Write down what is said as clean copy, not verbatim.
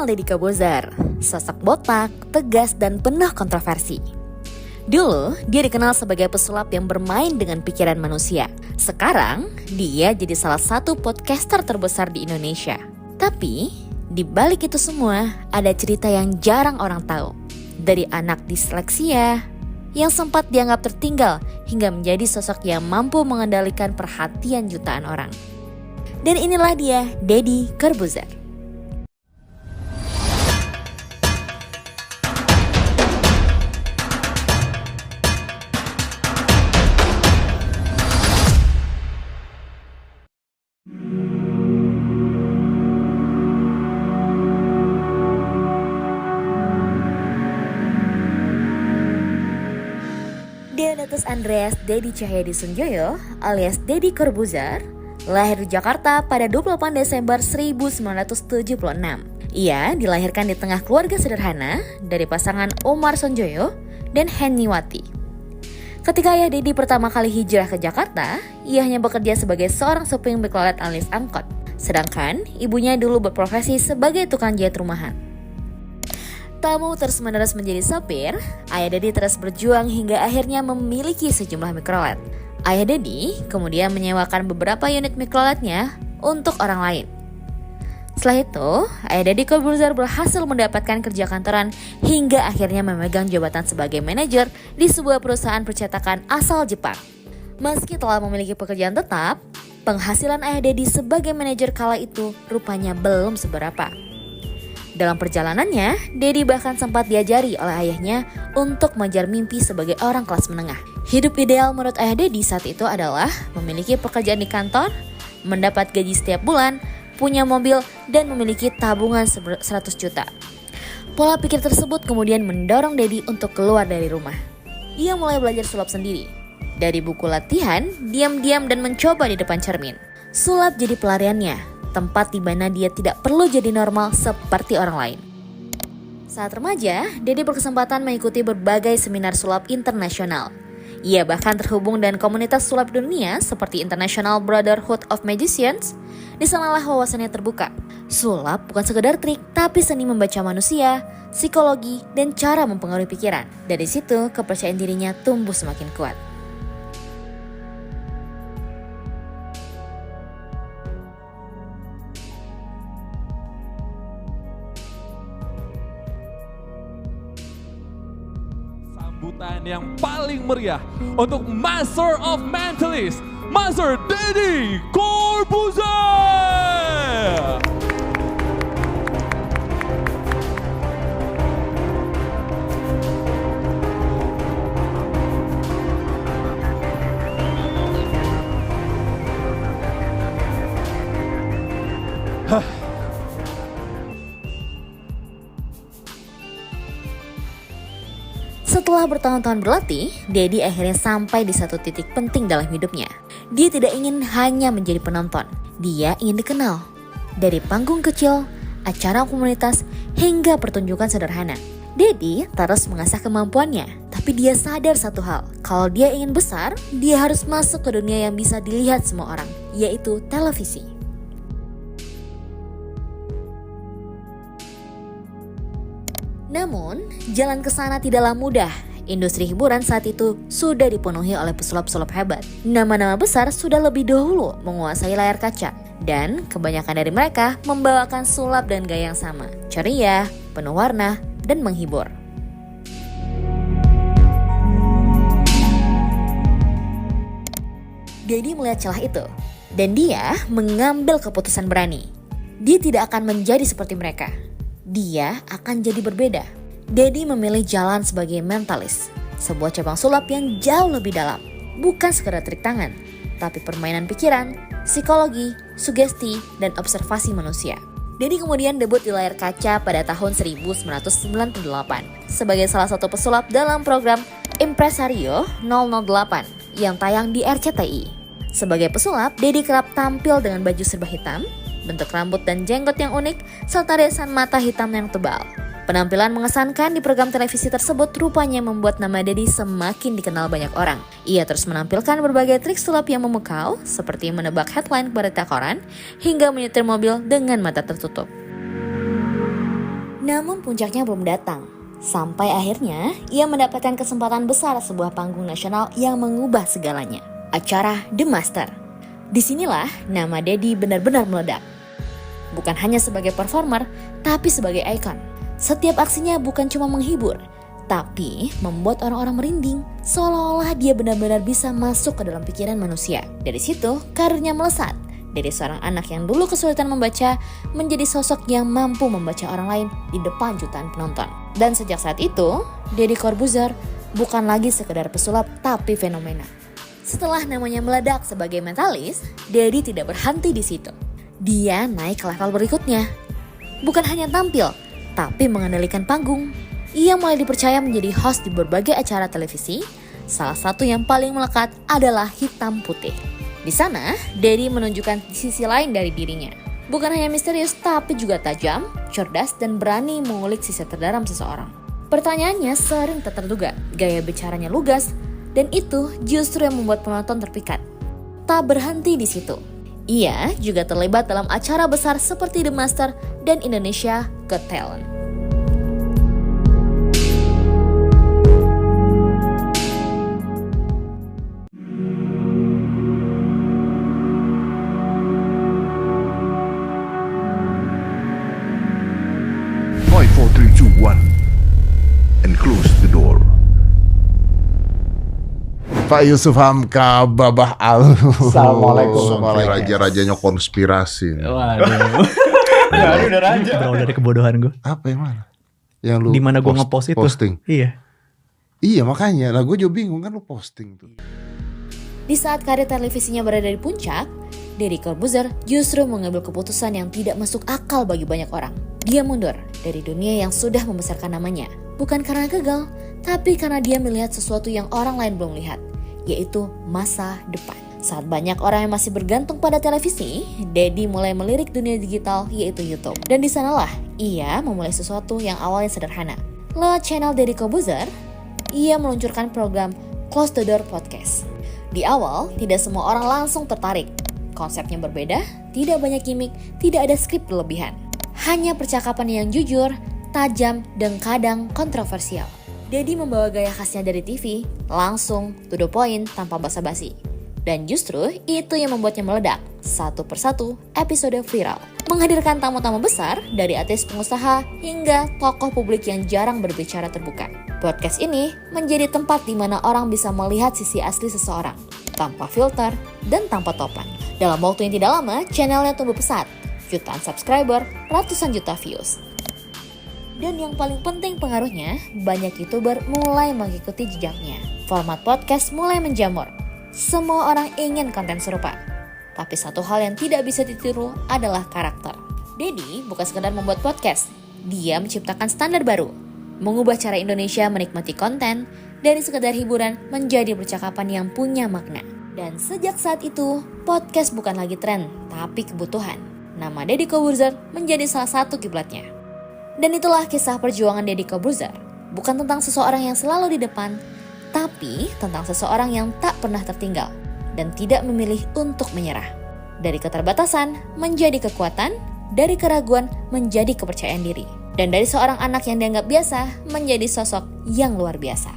Mengenal Deddy Corbuzier, sosok botak, tegas, dan penuh kontroversi. Dulu, dia dikenal sebagai pesulap yang bermain dengan pikiran manusia. Sekarang, dia jadi salah satu podcaster terbesar di Indonesia. Tapi, di balik itu semua, ada cerita yang jarang orang tahu. Dari anak disleksia, yang sempat dianggap tertinggal, hingga menjadi sosok yang mampu mengendalikan perhatian jutaan orang. Dan inilah dia, Deddy Corbuzier. Deodatus Andreas Deddy Cahyadi Sunjoyo alias Deddy Corbuzier lahir di Jakarta pada 28 Desember 1976. Ia dilahirkan di tengah keluarga sederhana dari pasangan Omar Sunjoyo dan Heniwati. Ketika ayah Deddy pertama kali hijrah ke Jakarta, ia hanya bekerja sebagai seorang supir mikrolet alias angkot. Sedangkan ibunya dulu berprofesi sebagai tukang jahit rumahan. Tak mau terus-menerus menjadi sopir, ayah Deddy terus berjuang hingga akhirnya memiliki sejumlah mikrolet. Ayah Deddy kemudian menyewakan beberapa unit mikroletnya untuk orang lain. Setelah itu, ayah Deddy Corbuzier berhasil mendapatkan kerja kantoran hingga akhirnya memegang jabatan sebagai manajer di sebuah perusahaan percetakan asal Jepang. Meski telah memiliki pekerjaan tetap, penghasilan ayah Deddy sebagai manajer kala itu rupanya belum seberapa. Dalam perjalanannya, Deddy bahkan sempat diajari oleh ayahnya untuk mengejar mimpi sebagai orang kelas menengah. Hidup ideal menurut ayah Deddy saat itu adalah memiliki pekerjaan di kantor, mendapat gaji setiap bulan, punya mobil, dan memiliki tabungan 100 juta. Pola pikir tersebut kemudian mendorong Deddy untuk keluar dari rumah. Ia mulai belajar sulap sendiri. Dari buku latihan, diam-diam dan mencoba di depan cermin. Sulap jadi pelariannya, tempat di mana dia tidak perlu jadi normal seperti orang lain. Saat remaja, Deddy berkesempatan mengikuti berbagai seminar sulap internasional. Ia bahkan terhubung dengan komunitas sulap dunia seperti International Brotherhood of Magicians. Di sanalah wawasannya terbuka. Sulap bukan sekedar trik, tapi seni membaca manusia, psikologi, dan cara mempengaruhi pikiran. Dari situ, kepercayaan dirinya tumbuh semakin kuat. Sambutan yang paling meriah untuk Master of Mentalist, Master Deddy Corbuzier. Setelah bertahun-tahun berlatih, Deddy akhirnya sampai di satu titik penting dalam hidupnya. Dia tidak ingin hanya menjadi penonton, dia ingin dikenal. Dari panggung kecil, acara komunitas, hingga pertunjukan sederhana. Deddy terus mengasah kemampuannya, tapi dia sadar satu hal, kalau dia ingin besar, dia harus masuk ke dunia yang bisa dilihat semua orang, yaitu televisi. Namun, jalan ke sana tidaklah mudah. Industri hiburan saat itu sudah dipenuhi oleh pesulap-pesulap hebat. Nama-nama besar sudah lebih dahulu menguasai layar kaca. Dan kebanyakan dari mereka membawakan sulap dan gaya yang sama. Ceria, penuh warna, dan menghibur. Deddy melihat celah itu. Dan dia mengambil keputusan berani. Dia tidak akan menjadi seperti mereka. Dia akan jadi berbeda. Deddy memilih jalan sebagai mentalis, sebuah cabang sulap yang jauh lebih dalam. Bukan sekedar trik tangan, tapi permainan pikiran, psikologi, sugesti, dan observasi manusia. Deddy kemudian debut di layar kaca pada tahun 1998 sebagai salah satu pesulap dalam program Impresario 008 yang tayang di RCTI. Sebagai pesulap, Deddy kerap tampil dengan baju serba hitam, bentuk rambut dan jenggot yang unik, serta riasan mata hitam yang tebal. Penampilan mengesankan di program televisi tersebut rupanya membuat nama Deddy semakin dikenal banyak orang. Ia terus menampilkan berbagai trik sulap yang memukau, seperti menebak headline berita koran, hingga menyetir mobil dengan mata tertutup. Namun puncaknya belum datang. Sampai akhirnya ia mendapatkan kesempatan besar sebuah panggung nasional yang mengubah segalanya. Acara The Master. Disinilah nama Dedi benar-benar meledak. Bukan hanya sebagai performer, tapi sebagai ikon. Setiap aksinya bukan cuma menghibur, tapi membuat orang-orang merinding, seolah-olah dia benar-benar bisa masuk ke dalam pikiran manusia. Dari situ, karirnya melesat. Dari seorang anak yang dulu kesulitan membaca, menjadi sosok yang mampu membaca orang lain di depan jutaan penonton. Dan sejak saat itu, Deddy Corbuzier bukan lagi sekedar pesulap, tapi fenomena. Setelah namanya meledak sebagai mentalis, Deddy tidak berhenti di situ. Dia naik ke level berikutnya. Bukan hanya tampil, tapi mengendalikan panggung. Ia mulai dipercaya menjadi host di berbagai acara televisi. Salah satu yang paling melekat adalah Hitam Putih. Di sana, Deddy menunjukkan sisi lain dari dirinya. Bukan hanya misterius, tapi juga tajam, cerdas, dan berani mengulik sisi terdalam seseorang. Pertanyaannya sering tak terduga, gaya bicaranya lugas, dan itu justru yang membuat penonton terpikat. Tak berhenti di situ. Ia juga terlibat dalam acara besar seperti The Master dan Indonesia Got Talent. And close the door. Pak Yusuf Hamka, Babah Al. Assalamualaikum. Raja-rajanya konspirasi. Waduh. Udah raja. Berawal dari kebodohan gue. Apa yang mana? Yang lu di mana gue ngepost itu? Posting. Iya, makanya. Lah gue juga bingung kan lu posting tuh. Di saat karir televisinya berada di puncak, Deddy Corbuzier justru mengambil keputusan yang tidak masuk akal bagi banyak orang. Dia mundur dari dunia yang sudah membesarkan namanya. Bukan karena gagal, tapi karena dia melihat sesuatu yang orang lain belum lihat, yaitu masa depan. Saat banyak orang yang masih bergantung pada televisi, Deddy mulai melirik dunia digital, yaitu YouTube. Dan di sanalah ia memulai sesuatu yang awalnya sederhana. Lewat channel Deddy Corbuzier, ia meluncurkan program Close the Door Podcast. Di awal, tidak semua orang langsung tertarik. Konsepnya berbeda, tidak banyak gimmick, tidak ada skrip berlebihan. Hanya percakapan yang jujur, tajam, dan kadang kontroversial. Deddy membawa gaya khasnya dari TV, langsung, to the point, tanpa basa-basi. Dan justru itu yang membuatnya meledak, satu persatu episode viral. Menghadirkan tamu-tamu besar, dari artis pengusaha hingga tokoh publik yang jarang berbicara terbuka. Podcast ini menjadi tempat di mana orang bisa melihat sisi asli seseorang, tanpa filter dan tanpa topan. Dalam waktu yang tidak lama, channelnya tumbuh pesat. Jutaan subscriber, ratusan juta views. Dan yang paling penting pengaruhnya, banyak YouTuber mulai mengikuti jejaknya. Format podcast mulai menjamur. Semua orang ingin konten serupa. Tapi satu hal yang tidak bisa ditiru adalah karakter. Deddy bukan sekedar membuat podcast. Dia menciptakan standar baru. Mengubah cara Indonesia menikmati konten dari sekedar hiburan menjadi percakapan yang punya makna. Dan sejak saat itu, podcast bukan lagi tren, tapi kebutuhan. Nama Deddy Corbuzier menjadi salah satu kiblatnya. Dan itulah kisah perjuangan Deddy Corbuzier. Bukan tentang seseorang yang selalu di depan, tapi tentang seseorang yang tak pernah tertinggal dan tidak memilih untuk menyerah. Dari keterbatasan menjadi kekuatan, dari keraguan menjadi kepercayaan diri. Dan dari seorang anak yang dianggap biasa menjadi sosok yang luar biasa.